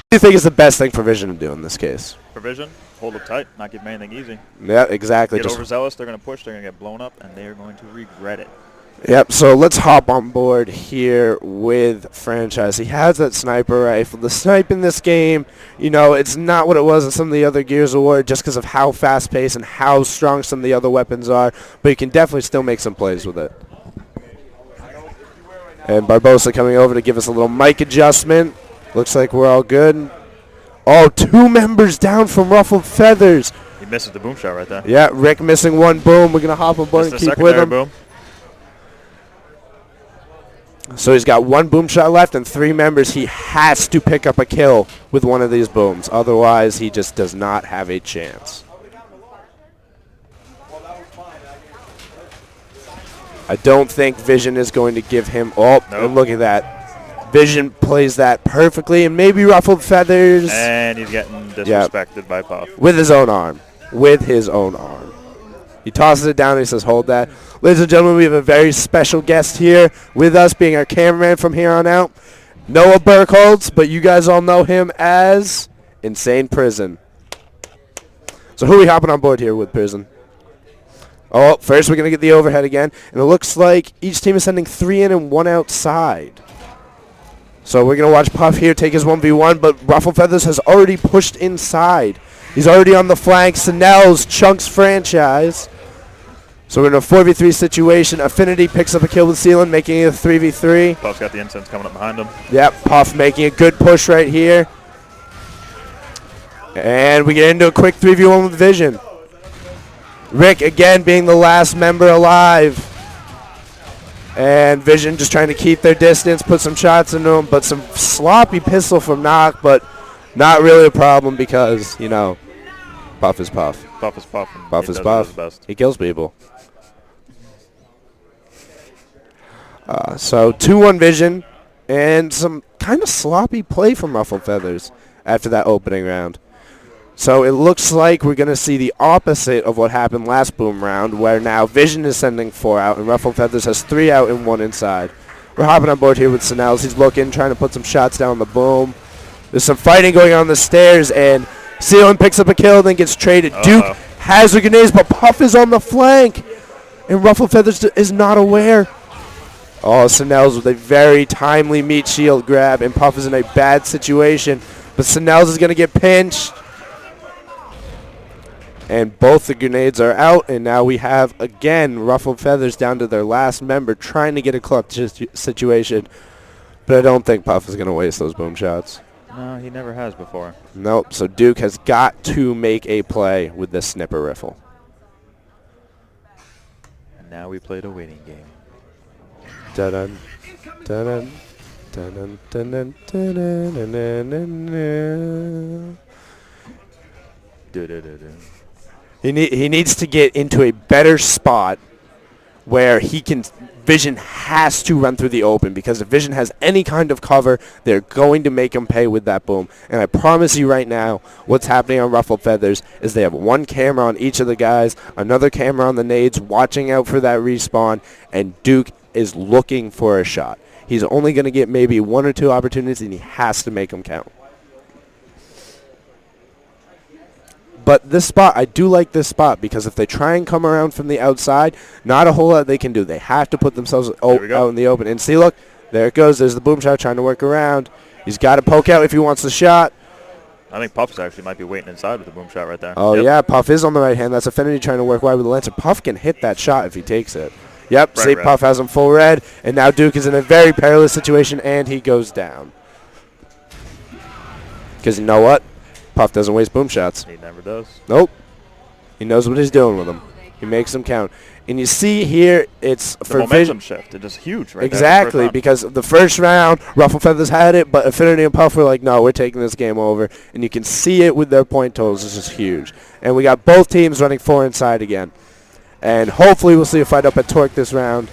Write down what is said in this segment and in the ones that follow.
do you think is the best thing for Vision to do in this case? For Vision, hold it tight, not give them anything easy. Yeah, exactly. Get overzealous, they're going to push, they're going to get blown up, and they are going to regret it. Yep, so let's hop on board here with Franchise. He has that sniper rifle. The snipe in this game, you know, it's not what it was in some of the other Gears of War just because of how fast-paced and how strong some of the other weapons are, but you can definitely still make some plays with it. And Barbosa coming over to give us a little mic adjustment. Looks like we're all good. Oh, 2 members down from Ruffled Feathers. He misses the boom shot right there. Yeah, Rick missing 1 boom. We're going to hop on board and keep with him. Boom. So he's got 1 boom shot left and 3 members. He has to pick up a kill with one of these booms. Otherwise, he just does not have a chance. I don't think Vision is going to give him... Oh, nope. And look at that. Vision plays that perfectly, and maybe Ruffled Feathers... And he's getting disrespected by Puff. With his own arm. With his own arm. He tosses it down and he says, hold that. Ladies and gentlemen, we have a very special guest here with us, being our cameraman from here on out. Noah Burkholz, but you guys all know him as Insane Prison. So who are we hopping on board here with Prison? Oh, first we're going to get the overhead again. And it looks like each team is sending 3 in and 1 outside. So we're going to watch Puff here take his 1v1, but Ruffled Feathers has already pushed inside. He's already on the flank. Snell's chunks Franchise. So we're in a 4v3 situation. Affinity picks up a kill with Sealand, making it a 3v3. Puff's got the incense coming up behind him. Yep, Puff making a good push right here. And we get into a quick 3v1 with Vision. Rick, again, being the last member alive. And Vision just trying to keep their distance, put some shots into him, but some sloppy pistol from Knock, but not really a problem because, you know, Puff is Puff. Puff is Puff. Puff is Puff. He kills people. So 2-1 Vision and some kind of sloppy play from Ruffled Feathers after that opening round. So it looks like we're going to see the opposite of what happened last boom round, where now Vision is sending 4 out and Ruffled Feathers has 3 out and 1 inside. We're hopping on board here with Snells. He's looking, trying to put some shots down the boom. There's some fighting going on the stairs, and Sealand picks up a kill, then gets traded. Duke has the grenades, but Puff is on the flank, and Ruffled Feathers is not aware. Oh, Snells with a very timely meat shield grab, and Puff is in a bad situation, but Snells is going to get pinched. And both the grenades are out, and now we have, again, Ruffled Feathers down to their last member, trying to get a clutch situation. But I don't think Puff is going to waste those boom shots. No, he never has before. Nope, so Duke has got to make a play with this snipper rifle. And now we played a waiting game. Dun-dun, dun-dun, dun-dun, dun-dun, dun-dun, dun-dun, dun-dun. He needs to get into a better spot where he can... Vision has to run through the open, because if Vision has any kind of cover, they're going to make him pay with that boom. And I promise you right now, what's happening on Ruffled Feathers is they have 1 camera on each of the guys, another camera on the nades, watching out for that respawn, and Duke is looking for a shot. He's only going to get maybe 1 or 2 opportunities, and he has to make them count. But this spot, I do like this spot, because if they try and come around from the outside, not a whole lot they can do. They have to put themselves out in the open. And see, look, there it goes. There's the boom shot trying to work around. He's got to poke out if he wants the shot. I think Puff's actually might be waiting inside with the boom shot right there. Oh, yeah, Puff is on the right hand. That's Affinity trying to work wide with the Lancer. Puff can hit that shot if he takes it. Yep, see, Puff has him full red. And now Duke is in a very perilous situation, and he goes down. Because you know what? Puff doesn't waste boom shots. He never does. Nope. He knows what he's doing with them. He makes them count. And you see here, it's for momentum shift. It's just huge right exactly, there. Because the first round, Ruffled Feathers had it, but Affinity and Puff were like, no, we're taking this game over. And you can see it with their point totals. It's just huge. And we got both teams running 4 inside again. And hopefully we'll see a fight up at Torque this round.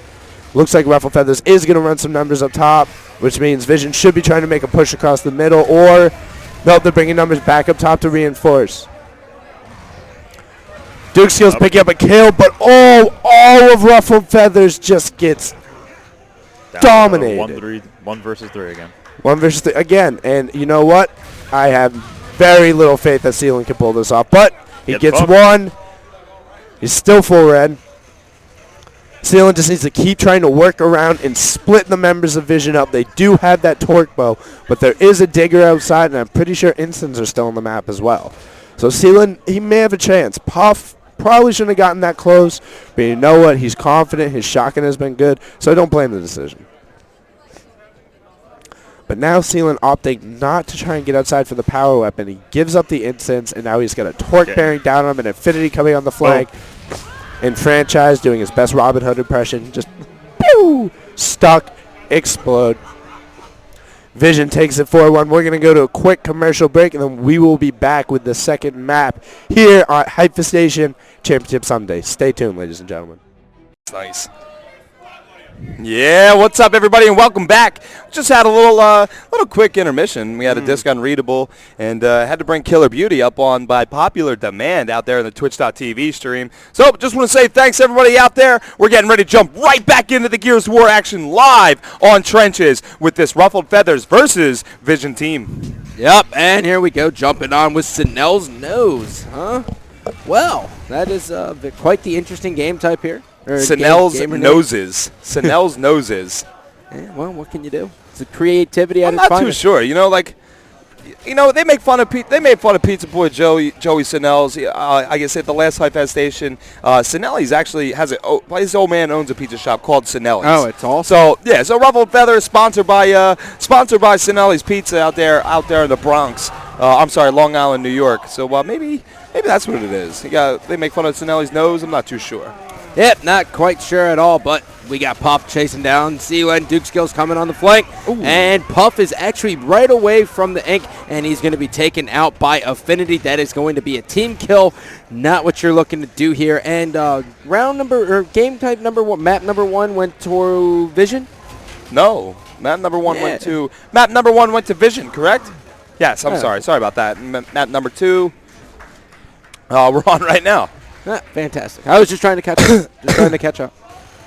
Looks like Ruffled Feathers is going to run some numbers up top, which means Vision should be trying to make a push across the middle, or... Nope, they're bringing numbers back up top to reinforce. Duke Skills picking up a kill, but all of Ruffled Feathers just gets dominated. 1 versus 3 again. 1 versus 3 again. And you know what? I have very little faith that Sealand can pull this off. But he gets one. He's still full red. Sealand just needs to keep trying to work around and split the members of Vision up. They do have that torque bow, but there is a digger outside, and I'm pretty sure instants are still on the map as well. So Sealand, he may have a chance. Puff probably shouldn't have gotten that close, but you know what? He's confident. His shotgun has been good, so I don't blame the decision. But now Sealand opting not to try and get outside for the power weapon. He gives up the instants, and now he's got a torque bearing down on him and Infinity coming on the flank. And Franchise doing his best Robin Hood impression. Just pew! Stuck, explode. Vision takes it 4-1. We're going to go to a quick commercial break, and then we will be back with the second map here on Hypefestation Championship Sunday. Stay tuned, ladies and gentlemen. Nice. Yeah, what's up, everybody, and welcome back. Just had a little quick intermission. We had a disc unreadable, and had to bring Killer Beauty up on by popular demand out there in the Twitch.tv stream. So, just want to say thanks, everybody out there. We're getting ready to jump right back into the Gears of War action live on Trenches with this Ruffled Feathers versus Vision team. Yep, and here we go, jumping on with Sinel's Nose, huh? Well, that is quite the interesting game type here. Sinel's Noses. Sinel's Noses. Yeah, well, what can you do? It's a creativity I'm not too sure. You know, like, they make fun of they made fun of Pizza Boy Joey Sinel's. I guess at the last Hypefestation, Sinelli's actually has his old man owns a pizza shop called Sinelli's. Oh, it's awesome. So yeah, so Ruffled Feathers sponsored by Sinelli's Pizza out there in the Bronx. I'm sorry, Long Island, New York. So maybe that's what it is. They make fun of Sinelli's nose. I'm not too sure. Yep, not quite sure at all, but we got Puff chasing down Sealand. Duke Skills coming on the flank. Ooh. And Puff is actually right away from the ink, and he's going to be taken out by Affinity. That is going to be a team kill, not what you're looking to do here. And game type number one, map number one went to Vision? No, map number one went to Vision, correct? Yes, I'm sorry. Sorry about that. Map number two, we're on right now. Fantastic. I was just trying to catch up.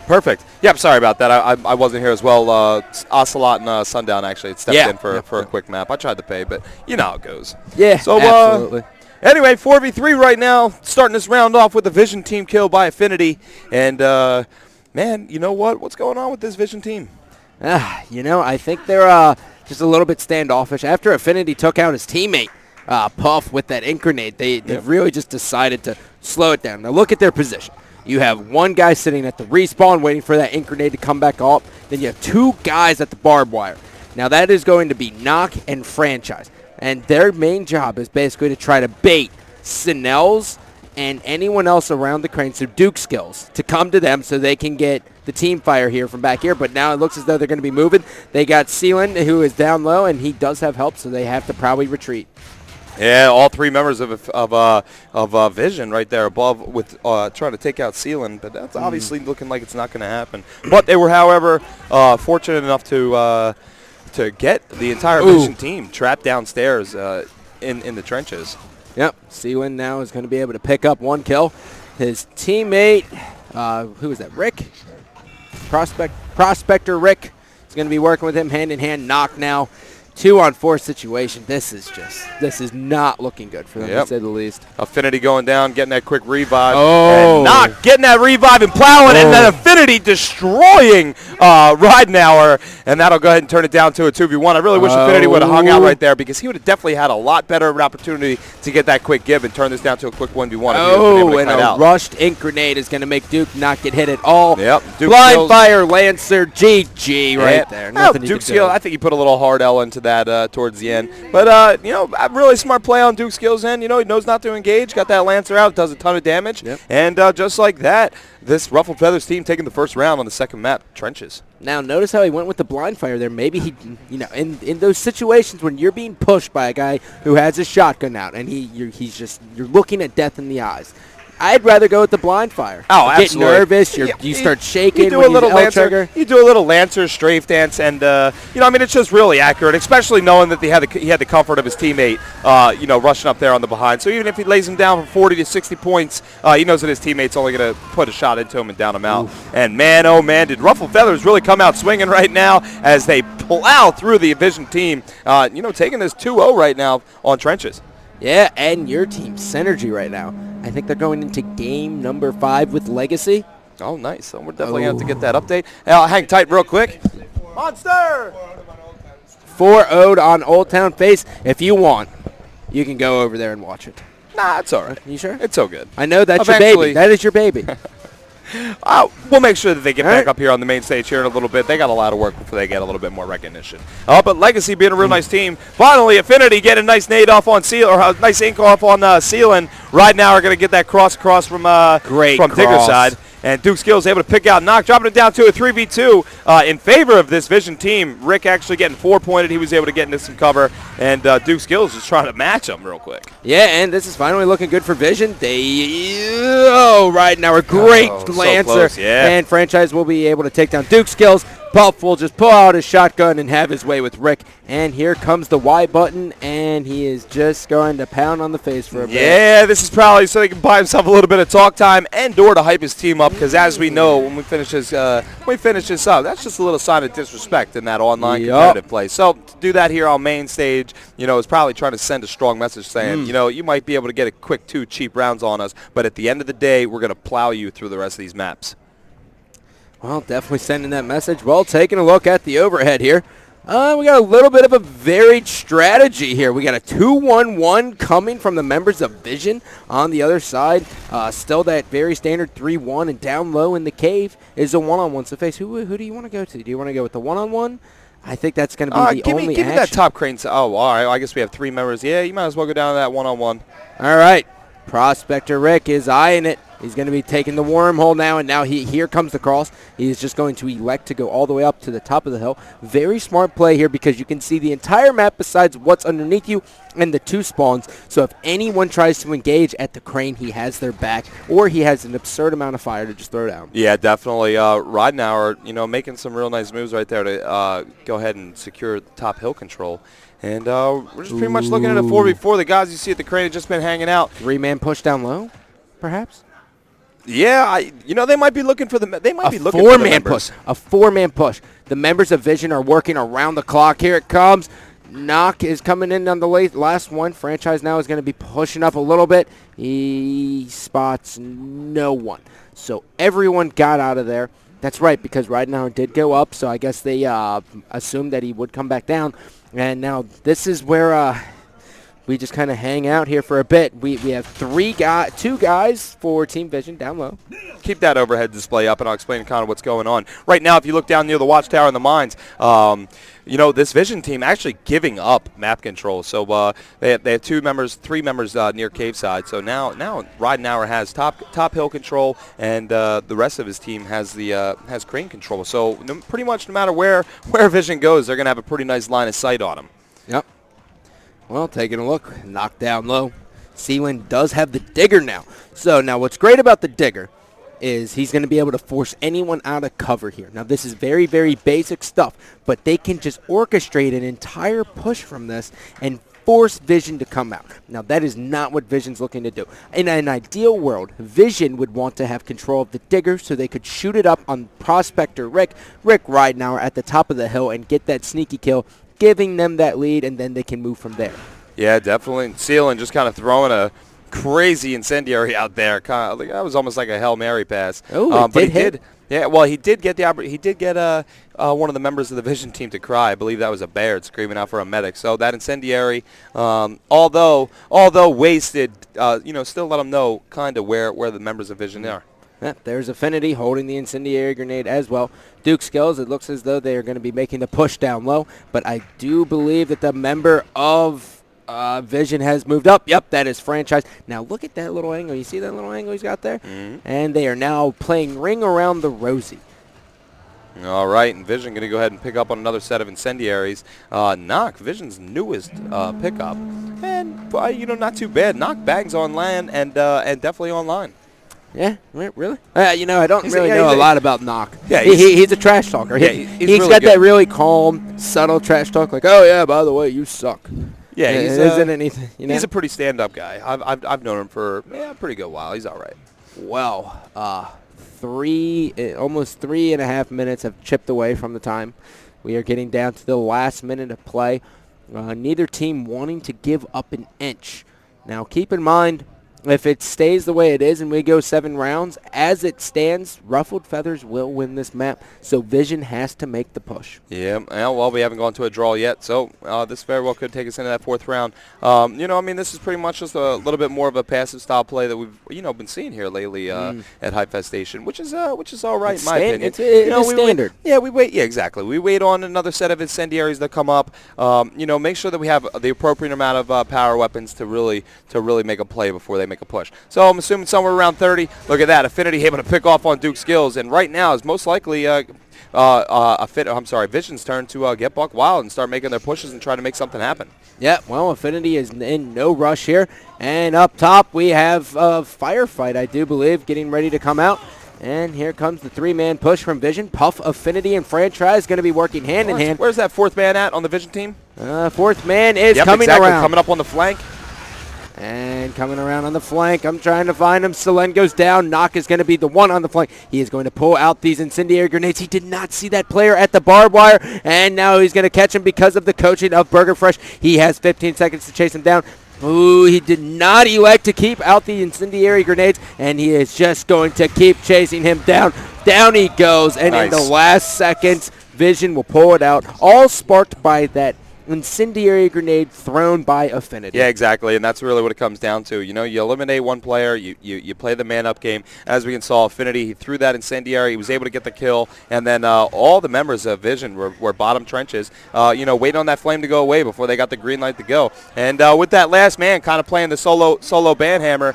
Perfect. Yep, sorry about that. I wasn't here as well. Ocelot and Sundown actually had stepped in for a quick map. I tried to pay, but you know how it goes. Yeah, so, absolutely. Anyway, 4v3 right now. Starting this round off with a Vision team kill by Affinity. And, man, you know what? What's going on with this Vision team? I think they're just a little bit standoffish. After Affinity took out his teammate, Puff, with that ink grenade, they really just decided to slow it down. Now look at their position. You have one guy sitting at the respawn waiting for that ink grenade to come back up. Then you have two guys at the barbed wire. Now that is going to be Knock and Franchise. And their main job is basically to try to bait Sinel's and anyone else around the crane, so Duke Skills, to come to them so they can get the team fire here from back here. But now it looks as though they're going to be moving. They got Sealand, who is down low, and he does have help, so they have to probably retreat. Yeah, all three members of Vision right there above with trying to take out Sealand, but that's obviously looking like it's not going to happen. But they were, however, fortunate enough to get the entire Vision team trapped downstairs in the trenches. Yep, Sealand now is going to be able to pick up one kill. His teammate, who is that, Rick? Prospector Rick is going to be working with him hand in hand. Knock now. 2-on-4 situation. This is not looking good for them, to say the least. Affinity going down, getting that quick revive. And Knock getting that revive and plowing, and then Affinity destroying Ridenauer, and that'll go ahead and turn it down to a 2v1. I really wish Affinity would have hung out right there, because he would have definitely had a lot better of an opportunity to get that quick give and turn this down to a quick 1v1. And a rushed ink grenade is going to make Duke not get hit at all. Yep. Blind fire, Lancer, GG right there. Nothing you can do. I think he put a little hard L into that towards the end. But, a really smart play on Duke Skills' end. He knows not to engage. Got that Lancer out. Does a ton of damage. Yep. And just like that, this Ruffled Feathers team taking the first round on the second map, Trenches. Now, notice how he went with the blind fire there. Maybe he, in those situations when you're being pushed by a guy who has his shotgun out and you're looking at death in the eyes. I'd rather go with the blind fire. Oh, you absolutely. get nervous. You start shaking. You do when a little L-trigger. Lancer. You do a little Lancer strafe dance, and it's just really accurate, especially knowing that he had the comfort of his teammate, rushing up there on the behind. So even if he lays him down for 40 to 60 points, he knows that his teammate's only going to put a shot into him and down him out. Oof. And man, oh man, did Ruffled Feathers really come out swinging right now as they plow through the Vision team, taking this 2-0 right now on trenches. Yeah, and your team's synergy right now. I think they're going into game number 5 with Legacy. Oh, nice. So we're definitely going to have to get that update. Hang tight real quick. Monster! 4-0'd on Old Town Face. If you want, you can go over there and watch it. Nah, it's all right. You sure? It's so good. I know that's your baby. That is your baby. We'll make sure that they get back up here on the main stage here in a little bit. They got a lot of work before they get a little bit more recognition. But Legacy being a real nice team. Finally, Affinity getting a nice nade off on Seal, or a nice ink off on Sealan. Right now, are going to get that cross from Digger's side. And Duke Skills able to pick out Knock, dropping it down to a 3v2 in favor of this Vision team. Rick actually getting 4-pointed. He was able to get into some cover. And Duke Skills just trying to match him real quick. Yeah, and this is finally looking good for Vision. Right now, a great Lancer. So close, yeah. And Franchise will be able to take down Duke Skills. Puff will just pull out his shotgun and have his way with Rick. And here comes the Y button, and he is just going to pound on the face for a bit. Yeah, this is probably so he can buy himself a little bit of talk time and or to hype his team up, because as we know, when we finish this up, that's just a little sign of disrespect in that online competitive play. So to do that here on main stage, is probably trying to send a strong message saying, you might be able to get a quick 2 cheap rounds on us, but at the end of the day, we're going to plow you through the rest of these maps. Well, definitely sending that message. Well, taking a look at the overhead here. We got a little bit of a varied strategy here. We got a 2-1-1 coming from the members of Vision on the other side. Still that very standard 3-1, and down low in the cave is a one-on-one. So, Face, who do you want to go to? Do you want to go with the one-on-one? I think that's going to be the only Give me that top crane. Oh, all right. I guess we have 3 members. Yeah, you might as well go down to that one-on-one. All right. Prospector Rick is eyeing it. He's going to be taking the wormhole now, and now here comes the cross. He is just going to elect to go all the way up to the top of the hill. Very smart play here, because you can see the entire map besides what's underneath you and the 2 spawns. So if anyone tries to engage at the crane, he has their back, or he has an absurd amount of fire to just throw down. Yeah, definitely. Ridenour, making some real nice moves right there to go ahead and secure the top hill control. And we're just pretty much looking at a 4v4. The guys you see at the crane have just been hanging out. 3-man push down low, perhaps? Yeah, they might be looking for the. They might be looking for the man push. A 4-man push. The members of Vision are working around the clock. Here it comes. Knock is coming in on the last one. Franchise now is going to be pushing up a little bit. He spots no one. So everyone got out of there. That's right, because Ridenour did go up, so I guess they assumed that he would come back down. And now this is where we just kind of hang out here for a bit. We have 2 guys for Team Vision down low. Keep that overhead display up, and I'll explain kind of what's going on. Right now, if you look down near the watchtower in the mines, this Vision team actually giving up map control. So they have 3 members near cave side. So now Ridenour has top hill control, and the rest of his team has has crane control. So pretty much no matter where Vision goes, they're going to have a pretty nice line of sight on them. Yep. Well, taking a look, knocked down low. Sealand does have the Digger now. So now what's great about the Digger is he's going to be able to force anyone out of cover here. Now this is very, very basic stuff, but they can just orchestrate an entire push from this and force Vision to come out. Now that is not what Vision's looking to do. In an ideal world, Vision would want to have control of the Digger so they could shoot it up on Prospector Rick Ridenour at the top of the hill and get that sneaky kill, giving them that lead, and then they can move from there. Yeah, definitely. Sealand just kind of throwing a crazy incendiary out there. Kind of, that was almost like a Hail Mary pass. Oh, but he did. Yeah, well, he did get one of the members of the Vision team to cry. I believe that was a Baird screaming out for a medic. So that incendiary, although wasted, still let them know kind of where the members of Vision are. Yeah, there's Affinity holding the incendiary grenade as well. Duke Skills, it looks as though they are going to be making the push down low, but I do believe that the member of Vision has moved up. Yep, that is Franchise. Now look at that little angle. You see that little angle he's got there? Mm-hmm. And they are now playing Ring Around the Rosie. All right, and Vision going to go ahead and pick up on another set of incendiaries. Knock, Vision's newest pickup. And, not too bad. Knock bags on land and definitely online. Yeah, really? You know, I don't He's really a- yeah, know he's a lot about Knock. Yeah, he's a trash talker. Yeah, He's really got good. that really calm, subtle trash talk, like, "Oh yeah, by the way, you suck." Yeah, it he's isn't anything. You know? He's a pretty stand-up guy. I've known him for a pretty good while. He's all right. Well, almost 3.5 minutes have chipped away from the time. We are getting down to the last minute of play. Neither team wanting to give up an inch. Now, keep in mind, if it stays the way it is and we go 7 rounds, as it stands, Ruffled Feathers will win this map, so Vision has to make the push. Yeah, well, we haven't gone to a draw yet, so this very well could take us into that 4th round. You know, I mean, this is pretty much just a little bit more of a passive style play that we've, been seeing here lately at Hypefestation, which is all right in my opinion. It's standard. We wait. Yeah, exactly. We wait on another set of incendiaries that come up. Make sure that we have the appropriate amount of power weapons to really make a play before they make a push. So I'm assuming somewhere around 30. Look at that. Affinity able to pick off on Duke Skills, and right now is most likely Vision's turn to get buck wild and start making their pushes and try to make something happen. Yeah, well, Affinity is in no rush here. And up top we have a firefight, I do believe, getting ready to come out. And here comes the 3-man push from Vision. Puff, Affinity, and Franchise going to be working hand in hand. Where's that 4th man at on the Vision team? 4th man is coming exactly. around. Coming up on the flank. And coming around on the flank, I'm trying to find him. Selen goes down. Knock is going to be the one on the flank. He is going to pull out these incendiary grenades. He did not see that player at the barbed wire, and now he's going to catch him because of the coaching of Burger Fresh. He has 15 seconds to chase him down. Ooh, he did not elect to keep out the incendiary grenades, and he is just going to keep chasing him down. Down he goes, and in the last seconds, Vision will pull it out, all sparked by that incendiary grenade thrown by Affinity. Yeah, exactly, and that's really what it comes down to. You eliminate one player, you play the man-up game. As we can saw, Affinity, he threw that incendiary, he was able to get the kill, and then all the members of Vision were bottom trenches, waiting on that flame to go away before they got the green light to go. And with that last man kind of playing the solo bandhammer,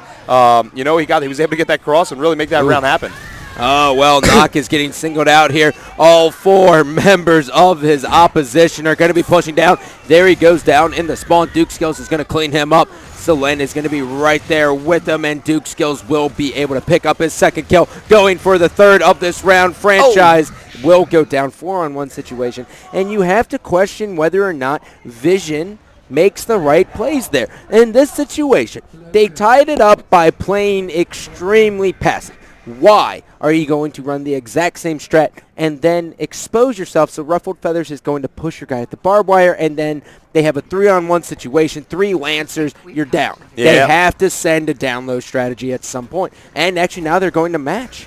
he was able to get that cross and really make that round happen. Oh, well, Knock is getting singled out here. All 4 members of his opposition are going to be pushing down. There he goes down in the spawn. Duke Skills is going to clean him up. Selen is going to be right there with him, and Duke Skills will be able to pick up his 2nd kill. Going for the 3rd of this round. Franchise will go down 4-on-1 situation, and you have to question whether or not Vision makes the right plays there. In this situation, they tied it up by playing extremely passive. Why are you going to run the exact same strat and then expose yourself? So Ruffled Feathers is going to push your guy at the barbed wire, and then they have a 3-on-1 situation, 3 Lancers, you're down. Yeah. They have to send a download strategy at some point. And actually now they're going to match.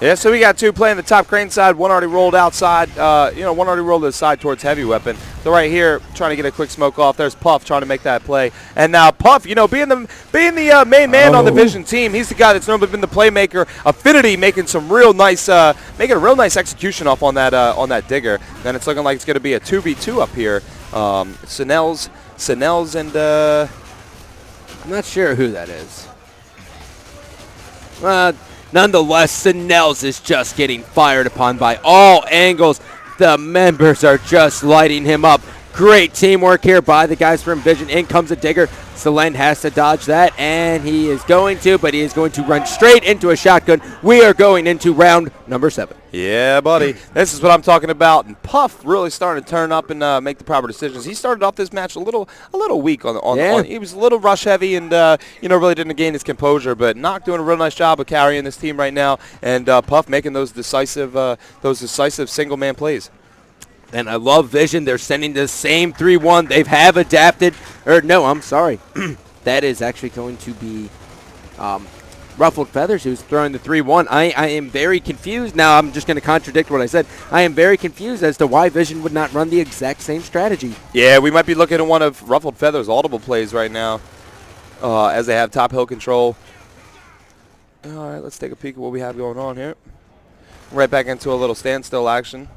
Yeah, so we got 2 playing the top crane side. One already rolled outside. One already rolled to the side towards heavy weapon. So right here, trying to get a quick smoke off. There's Puff trying to make that play. And now Puff, being the main man on the Vision team, he's the guy that's normally been the playmaker. Affinity making a real nice execution off on that digger. Then it's looking like it's going to be a 2v2 up here. Sinels and I'm not sure who that is. Nonetheless, Sinels is just getting fired upon by all angles. The members are just lighting him up. Great teamwork here by the guys from Vision. In comes a digger. Selen has to dodge that, and he is going to run straight into a shotgun. We are going into round number 7. Yeah, buddy. This is what I'm talking about. And Puff really starting to turn up and make the proper decisions. He started off this match a little weak on he was a little rush heavy and really didn't gain his composure. But Knock doing a real nice job of carrying this team right now, and Puff making those decisive single man plays. And I love Vision. They're sending the same 3-1. They have adapted. No, I'm sorry. That is actually going to be Ruffled Feathers who's throwing the 3-1. I am very confused. Now I'm just going to contradict what I said. I am very confused as to why Vision would not run the exact same strategy. Yeah, we might be looking at one of Ruffled Feathers' audible plays right now as they have top hill control. All right, let's take a peek at what we have going on here. Right back into a little standstill action.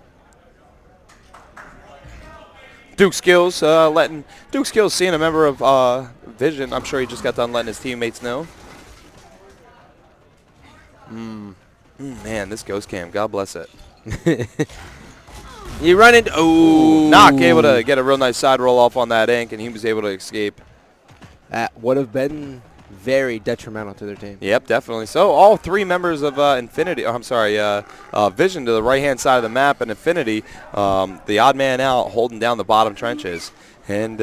Duke Skills seeing a member of Vision. I'm sure he just got done letting his teammates know. Man, this ghost cam, God bless it. You run into Knock able to get a real nice side roll off on that ink, and he was able to escape. That would have been very detrimental to their team. Yep, definitely. So all 3 members of Vision to the right-hand side of the map, and Infinity, the odd man out, holding down the bottom trenches. And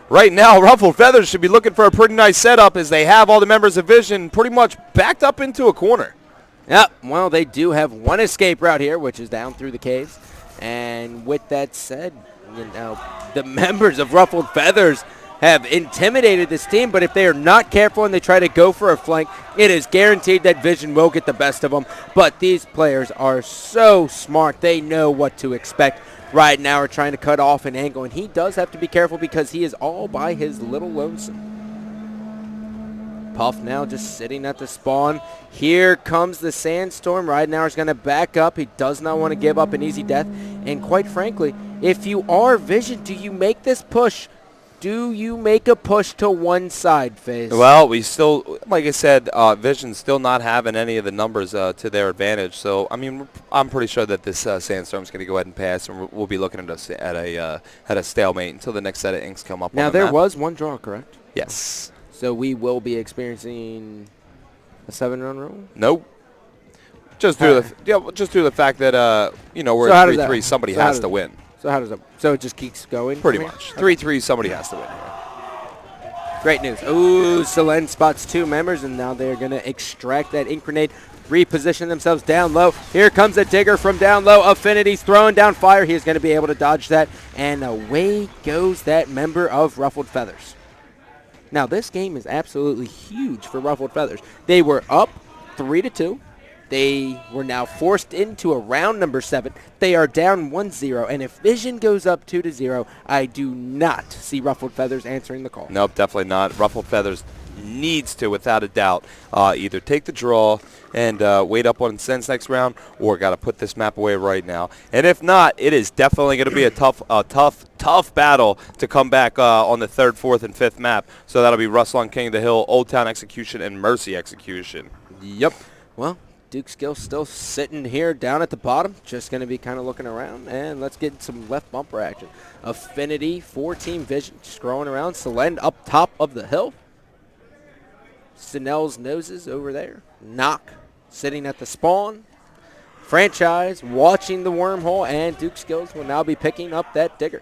right now, Ruffled Feathers should be looking for a pretty nice setup as they have all the members of Vision pretty much backed up into a corner. Yep, well, they do have one escape route here, which is down through the caves. And with that said, the members of Ruffled Feathers have intimidated this team, but if they are not careful and they try to go for a flank, it is guaranteed that Vision will get the best of them. But these players are so smart. They know what to expect. Right now are trying to cut off an angle, and he does have to be careful because he is all by his little lonesome. Puff now just sitting at the spawn. Here comes the Sandstorm. Ridenour is going to back up. He does not want to give up an easy death. And quite frankly, if you are Vision, do you make this push? Do you make a push to one side, FaZe? Well, we still, like I said, Vision's still not having any of the numbers to their advantage. So, I mean, I'm pretty sure that this Sandstorm's going to go ahead and pass, and we'll be looking at a stalemate until the next set of inks come up. Now, there was one draw, correct? Yes. So we will be experiencing a 7-run rule? Nope. Just due to the fact that we're So at 3-3, somebody has to win. So how does it? So it just keeps going. Pretty much 3-3, somebody has to win. Great news. Ooh, Selene spots 2 members, and now they're gonna extract that ink grenade, reposition themselves down low. Here comes a Digger from down low. Affinity's throwing down fire. He is gonna be able to dodge that, and away goes that member of Ruffled Feathers. Now, this game is absolutely huge for Ruffled Feathers. They were up 3-2. They were now forced into a round number 7. They are down 1-0, and if Vision goes up 2-0, I do not see Ruffled Feathers answering the call. Nope, definitely not. Ruffled Feathers needs to, without a doubt, either take the draw and wait up on Sen's next round, or got to put this map away right now. And if not, it is definitely going to be a tough battle to come back on the 3rd, 4th, and 5th map. So that'll be Russell on King of the Hill, Old Town Execution, and Mercy Execution. Yep. Well, Duke Skill still sitting here down at the bottom, just going to be kind of looking around, and let's get some left bumper action. Affinity for Team Vision, scrolling around. Selene up top of the hill. Sinel's noses over there. Knock sitting at the spawn. Franchise watching the wormhole, and Duke Skills will now be picking up that Digger.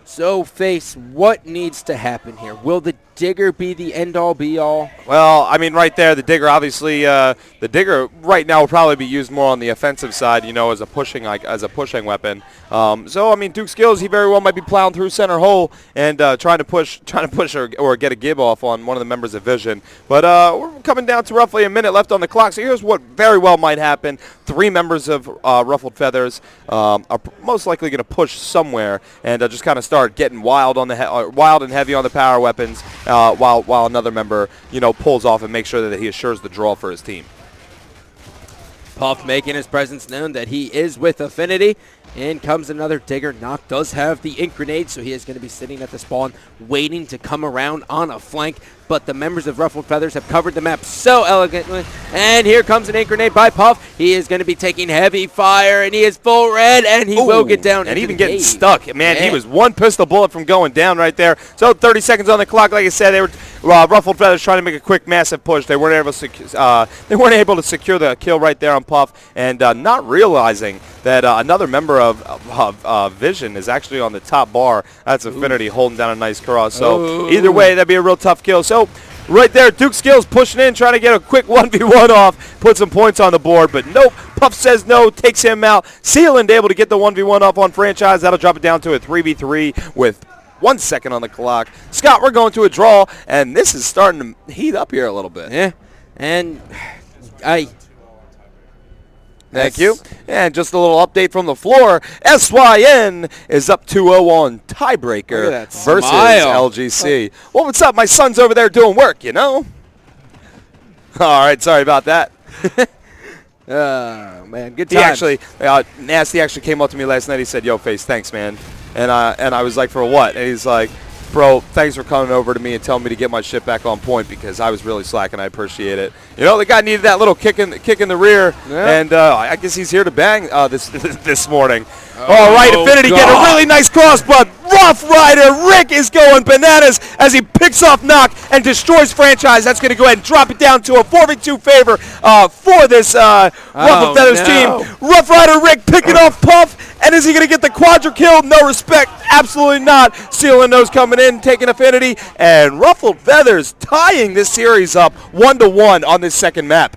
So, FaZe, what needs to happen here? Will the Digger be the end-all, be-all? Well, I mean, right there, the Digger, obviously, the Digger right now will probably be used more on the offensive side, as a pushing weapon. So, I mean, Duke Skills, he very well might be plowing through center hole and trying to push or get a give off on one of the members of Vision. But we're coming down to roughly a minute left on the clock. So here's what very well might happen. 3 members of Ruffled Feathers are most likely going to push somewhere and just kind of start getting wild and heavy on the power weapons, while another member, pulls off and makes sure that he assures the draw for his team. Puff making his presence known that he is with Affinity. In comes another Digger. Knock does have the ink grenade, so he is going to be sitting at the spawn waiting to come around on a flank. But the members of Ruffled Feathers have covered the map so elegantly. And here comes an ink grenade by Puff. He is going to be taking heavy fire, and he is full red, and he will get down. And even getting stuck. Man, he was one pistol bullet from going down right there. So 30 seconds on the clock. Like I said, they were Ruffled Feathers trying to make a quick, massive push. They weren't able to secure the kill right there on Puff, and not realizing that another member of Vision is actually on the top bar. That's Affinity holding down a nice cross. So either way, that'd be a real tough kill. So right there, Duke Skills pushing in, trying to get a quick 1v1 off, put some points on the board, but nope. Puff says no, takes him out. Sealand able to get the 1v1 off on Franchise. That'll drop it down to a 3v3 with 1 second on the clock. Scott, we're going to a draw, and this is starting to heat up here a little bit. Yeah, and Thank you. And just a little update from the floor. SYN is up 2-0 on tiebreaker versus LGC. Well, what's up? My son's over there doing work, All right, sorry about that. Man, good time. He actually, Nasty actually came up to me last night. He said, "Yo, Face, thanks, man." And I was like, "For what?" And he's like, "Bro, thanks for coming over to me and telling me to get my shit back on point because I was really slacking. I appreciate it." The guy needed that little kick in the rear, and I guess he's here to bang this morning. All right, Affinity getting a really nice cross, but Rough Rider Rick is going bananas as he picks off Knock and destroys Franchise. That's going to go ahead and drop it down to a 4v2 favor for this Ruffled Feathers team. Rough Rider Rick picking off Puff, and is he going to get the quadra kill? No respect. Absolutely not. Sealing those coming in, taking Affinity, and Ruffled Feathers tying this series up 1-1 on this second map.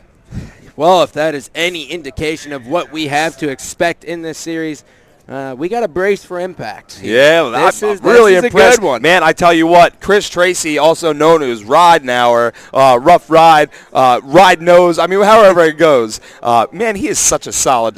Well, if that is any indication of what we have to expect in this series, we got a brace for impact. Yeah, I'm really impressed. A good one. Man, I tell you what, Chris Tracy, also known as Ride now, or Rough Ride, Ride Nose, I mean, however it goes. Man, he is such a solid